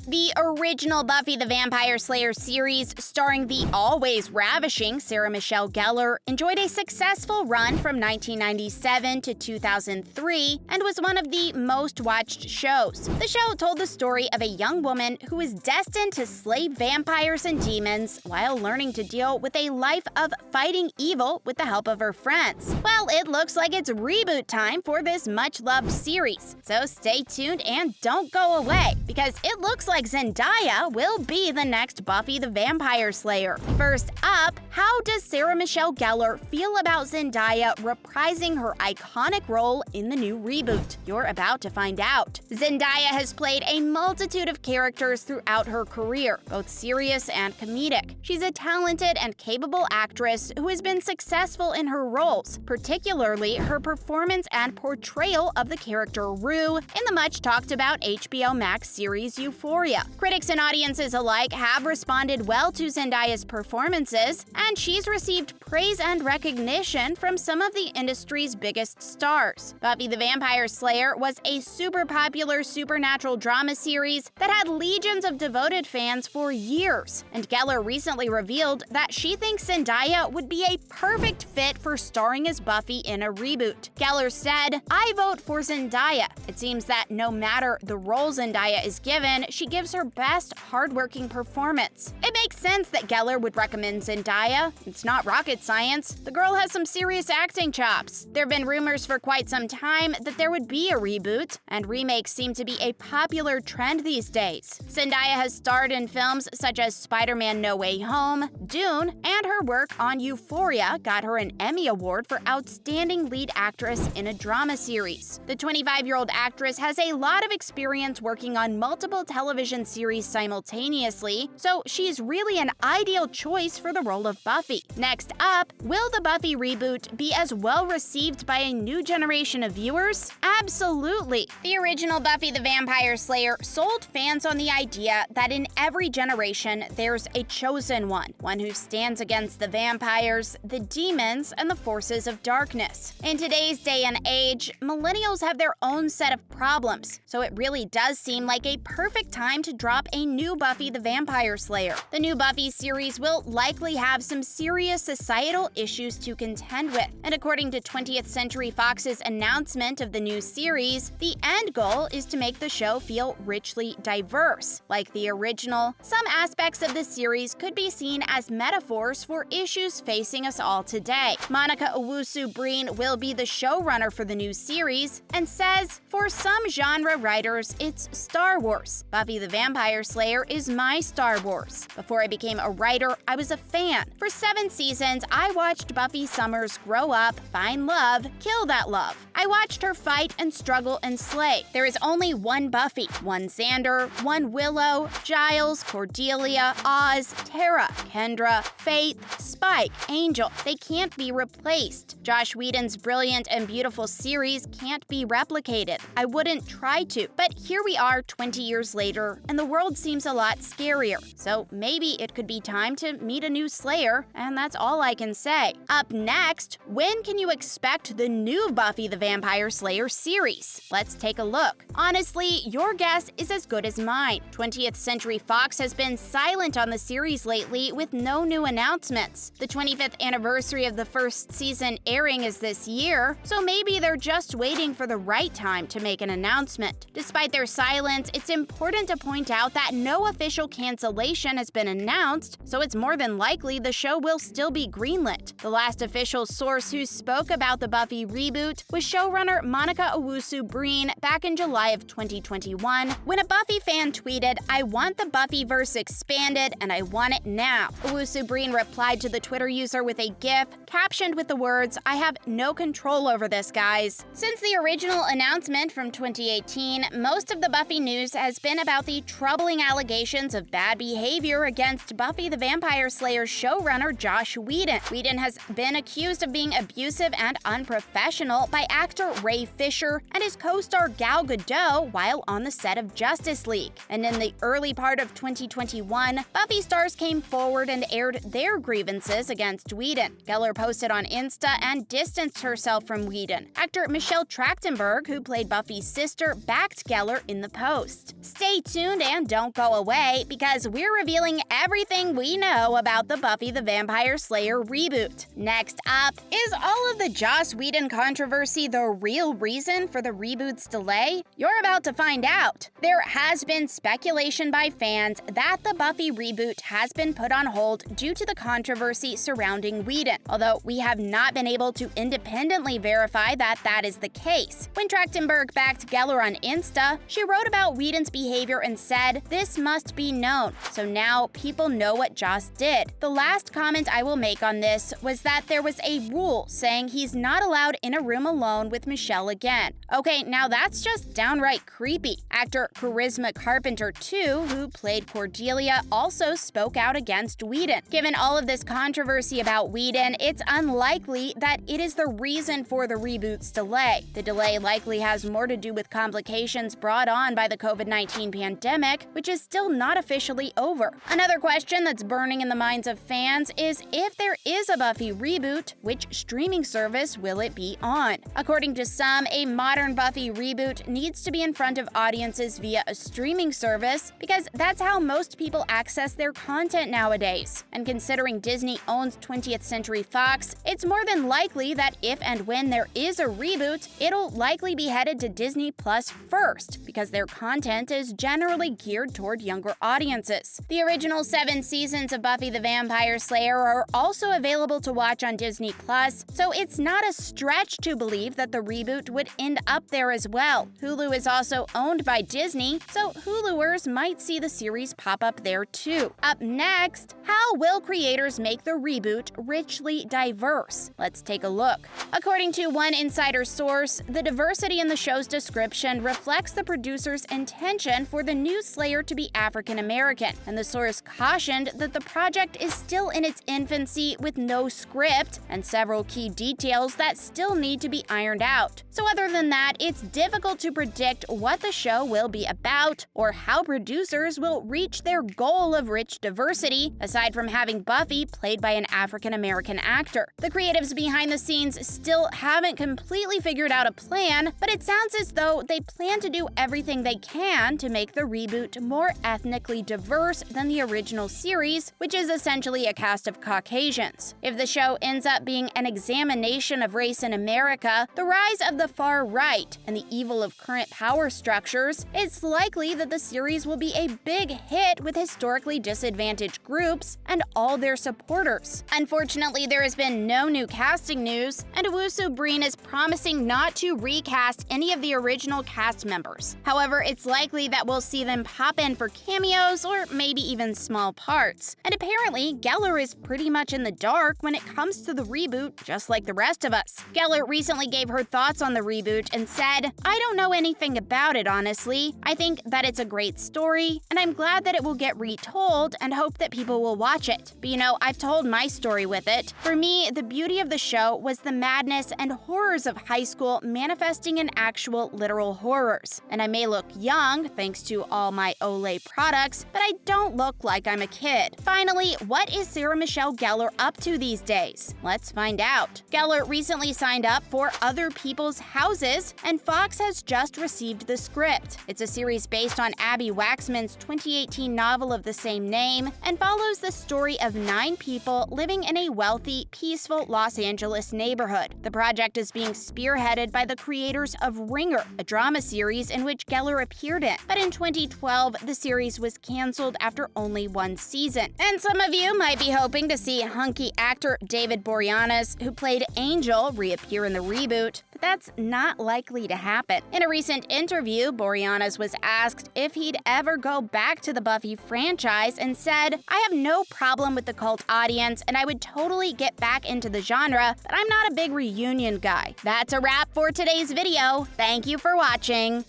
The original Buffy the Vampire Slayer series, starring the always ravishing Sarah Michelle Gellar, enjoyed a successful run from 1997 to 2003 and was one of the most watched shows. The show told the story of a young woman who is destined to slay vampires and demons while learning to deal with a life of fighting evil with the help of her friends. Well, it looks like it's reboot time for this much-loved series, so stay tuned and don't go away, because it looks like Zendaya will be the next Buffy the Vampire Slayer. First up, how does Sarah Michelle Gellar feel about Zendaya reprising her iconic role in the new reboot? You're about to find out. Zendaya has played a multitude of characters throughout her career, both serious and comedic. She's a talented and capable actress who has been successful in her roles, particularly her performance and portrayal of the character Rue in the much-talked-about HBO Max series Euphoria. Critics and audiences alike have responded well to Zendaya's performances, and she's received praise and recognition from some of the industry's biggest stars. Buffy the Vampire Slayer was a super popular supernatural drama series that had legions of devoted fans for years, and Gellar recently revealed that she thinks Zendaya would be a perfect fit for starring as Buffy in a reboot. Gellar said, "I vote for Zendaya. It seems that no matter the role Zendaya is given, she gives her best, hardworking performance." It makes sense that Gellar would recommend Zendaya. It's not rocket science. The girl has some serious acting chops. There have been rumors for quite some time that there would be a reboot, and remakes seem to be a popular trend these days. Zendaya has starred in films such as Spider-Man No Way Home, Dune, and her work on Euphoria got her an Emmy Award for Outstanding Lead Actress in a Drama Series. The 25-year-old actress has a lot of experience working on multiple television series simultaneously, so she's really an ideal choice for the role of Buffy. Next up, will the Buffy reboot be as well received by a new generation of viewers? Absolutely! The original Buffy the Vampire Slayer sold fans on the idea that in every generation there's a chosen one who stands against the vampires, the demons, and the forces of darkness. In today's day and age, millennials have their own set of problems, so it really does seem like a perfect time to drop a new Buffy the Vampire Slayer. The new Buffy series will likely have some serious societal issues to contend with, and according to 20th Century Fox's announcement of the new series, the end goal is to make the show feel richly diverse. Like the original, some aspects of the series could be seen as metaphors for issues facing us all today. Monica Owusu-Breen will be the showrunner for the new series and says, "For some genre writers, it's Star Wars. Buffy the Vampire Slayer is my Star Wars. Before I became a writer, I was a fan. For 7 seasons, I watched Buffy Summers grow up, find love, kill that love. I watched her fight and struggle and slay. There is only one Buffy, one Xander, one Willow, Giles, Cordelia, Oz, Tara, Kendra, Faith, Spike, Angel. They can't be replaced. Joss Whedon's brilliant and beautiful series can't be replicated. I wouldn't try to. But here we are 20 years later, and the world seems a lot scarier. So maybe it could be time to meet a new Slayer, and that's all I can say." Up next, when can you expect the new Buffy the Vampire Slayer series? Let's take a look. Honestly, your guess is as good as mine. 20th Century Fox has been silent on the series lately with no new announcements. The 25th anniversary of the first season airing is this year, so maybe they're just waiting for the right time to make an announcement. Despite their silence, it's important to point out that no official cancellation has been announced, so it's more than likely the show will still be greenlit. The last official source who spoke about the Buffy reboot was showrunner Monica Owusu-Breen back in July of 2021, when a Buffy fan tweeted, "I want the Buffyverse expanded, and I want it now." Owusu-Breen replied to the Twitter user with a GIF captioned with the words, "I have no control over this, guys." Since the original announcement from 2018, most of the Buffy news has been about the troubling allegations of bad behavior against Buffy the Vampire Slayer showrunner Joss Whedon. Whedon has been accused of being abusive and unprofessional by actor Ray Fisher and his co-star Gal Gadot while on the set of Justice League. And in the early part of 2021, Buffy stars came came forward and aired their grievances against Whedon. Geller posted on Insta and distanced herself from Whedon. Actor Michelle Trachtenberg, who played Buffy's sister, backed Geller in the post. Stay tuned and don't go away, because we're revealing everything we know about the Buffy the Vampire Slayer reboot. Next up, is all of the Joss Whedon controversy the real reason for the reboot's delay? You're about to find out. There has been speculation by fans that the Buffy reboot has been put on hold due to the controversy surrounding Whedon, although we have not been able to independently verify that that is the case. When Trachtenberg backed Geller on Insta, she wrote about Whedon's behavior and said, "This must be known, so now people know what Joss did." The last comment I will make on this was that there was a rule saying he's not allowed in a room alone with Michelle again. Okay, now that's just downright creepy. Actor Charisma Carpenter, too, who played Cordelia, also spoke out against Whedon. Given all of this controversy about Whedon, it's unlikely that it is the reason for the reboot's delay. The delay likely has more to do with complications brought on by the COVID-19 pandemic, which is still not officially over. Another question that's burning in the minds of fans is, if there is a Buffy reboot, which streaming service will it be on? According to some, a modern Buffy reboot needs to be in front of audiences via a streaming service, because that's how most people access their content nowadays. And considering Disney owns 20th Century Fox, it's more than likely that if and when there is a reboot, it'll likely be headed to Disney Plus first, because their content is generally geared toward younger audiences. The original 7 seasons of Buffy the Vampire Slayer are also available to watch on Disney Plus, so it's not a stretch to believe that the reboot would end up there as well. Hulu is also owned by Disney, so Huluers might see the series pop up there too. Up next, how will creators make the reboot richly diverse? Let's take a look. According to one insider source, the diversity in the show's description reflects the producer's intention for the new Slayer to be African American, and the source cautioned that the project is still in its infancy with no script and several key details that still need to be ironed out. So other than that, it's difficult to predict what the show will be about or how producers will reach their goal of rich diversity, aside from having Buffy played by an African American actor. The creatives behind the scenes still haven't completely figured out a plan, but it sounds as though they plan to do everything they can to make the reboot more ethnically diverse than the original series, which is essentially a cast of Caucasians. If the show ends up being an examination of race in America, the rise of the far right, and the evil of current power structures, it's likely that the series will be a big hit with historically disadvantaged groups and all their supporters. Unfortunately, there has been no new casting news, and Owusu Breen is promising not to recast any of the original cast members. However, it's likely that we'll see them pop in for cameos or maybe even small parts. And apparently, Geller is pretty much in the dark when it comes to the reboot, just like the rest of us. Geller recently gave her thoughts on the reboot and said, "I don't know anything about it, honestly. I think that it's a great story, and I'm glad that it will get retold and hope that people will watch it. But you know, I've told my story with it. For me, the beauty of the show was the madness and horrors of high school manifesting in actual literal horrors. And I may look young, thanks to all my Olay products, but I don't look like I'm a kid." Finally, what is Sarah Michelle Gellar up to these days? Let's find out. Geller recently signed up for Other People's Houses, and Fox has just received the script. It's a series based on Abby Waxman's 2018 novel of the same name and follows the story of 9 people living in a wealthy, peaceful Los Angeles neighborhood. The project is being spearheaded by the creators of Ringer, a drama series in which Geller appeared in. But in 2012, the series was canceled after only 1 season. And some of you might be hoping to see hunky actor David Boreanaz, who played Angel, reappear in the reboot, but that's not likely to happen. In a recent interview, Boreanaz was asked if he'd ever go back to the Buffy franchise and said, "I have no problem with the cult audience, and I would totally get back into the genre, but I'm not a big reunion guy." That's a wrap for today's video. Thank you for watching.